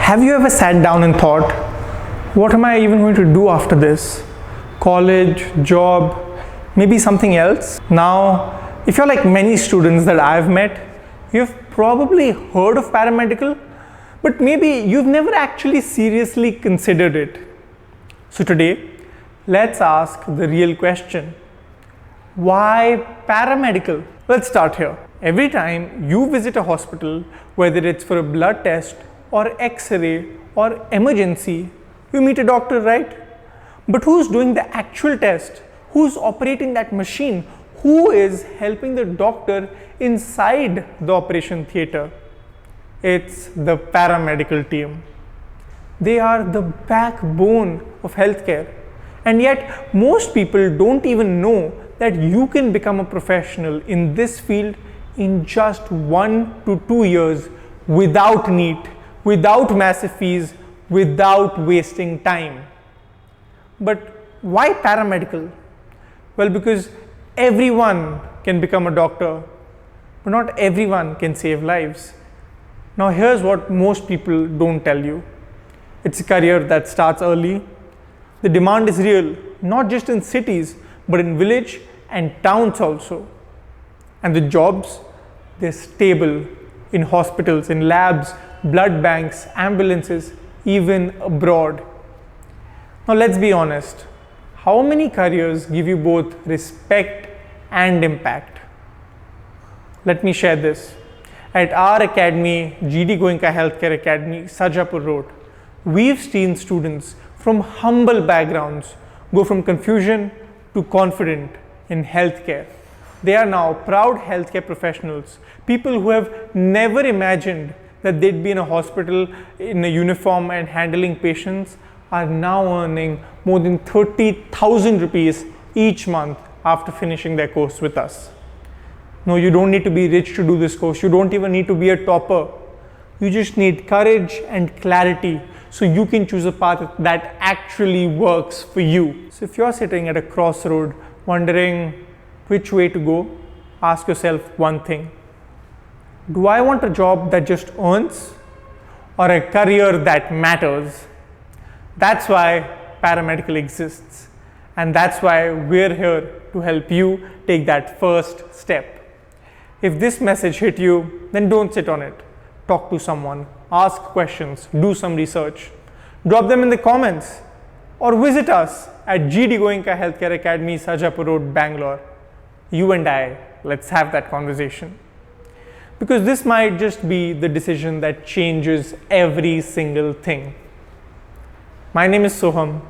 Have you ever sat down and thought, what am I even going to do after this? College, job, maybe something else? Now, if you're like many students that I've met, you've probably heard of paramedical, but maybe you've never actually seriously considered it. So today, let's ask the real question. Why paramedical? Let's start here. Every time you visit a hospital, whether it's for a blood test or X-ray or emergency, you meet a doctor, right? But who's doing the actual test? Who's operating that machine? Who is helping the doctor inside the operation theater? It's the paramedical team. They are the backbone of healthcare. And yet, most people don't even know that you can become a professional in this field in just 1 to 2 years without NEET, without massive fees, without wasting time. But why paramedical? Well, because everyone can become a doctor, but not everyone can save lives. Now here's what most people don't tell you. It's a career that starts early. The demand is real, not just in cities, but in village and towns also. And the jobs, they're stable in hospitals, in labs, blood banks, ambulances, even abroad. Now let's be honest. How many careers give you both respect and impact? Let me share this. At our academy, GD Goenka Healthcare Academy, Sarjapur Road, we've seen students from humble backgrounds go from confusion to confident in healthcare. They are now proud healthcare professionals, people who have never imagined that they'd be in a hospital in a uniform and handling patients are now earning more than 30,000 rupees each month after finishing their course with us. No, you don't need to be rich to do this course. You don't even need to be a topper. You just need courage and clarity so you can choose a path that actually works for you. So if you're sitting at a crossroad wondering which way to go, ask yourself one thing. Do I want a job that just earns or a career that matters? That's why paramedical exists. And that's why we're here to help you take that first step. If this message hit you, then don't sit on it. Talk to someone, ask questions, do some research. Drop them in the comments or visit us at GD Goenka Healthcare Academy, Sarjapur Road, Bangalore. You and I, let's have that conversation. Because this might just be the decision that changes every single thing. My name is Soham,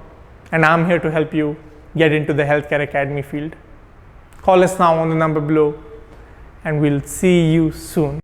and I'm here to help you get into the Healthcare Academy field. Call us now on the number below, and we'll see you soon.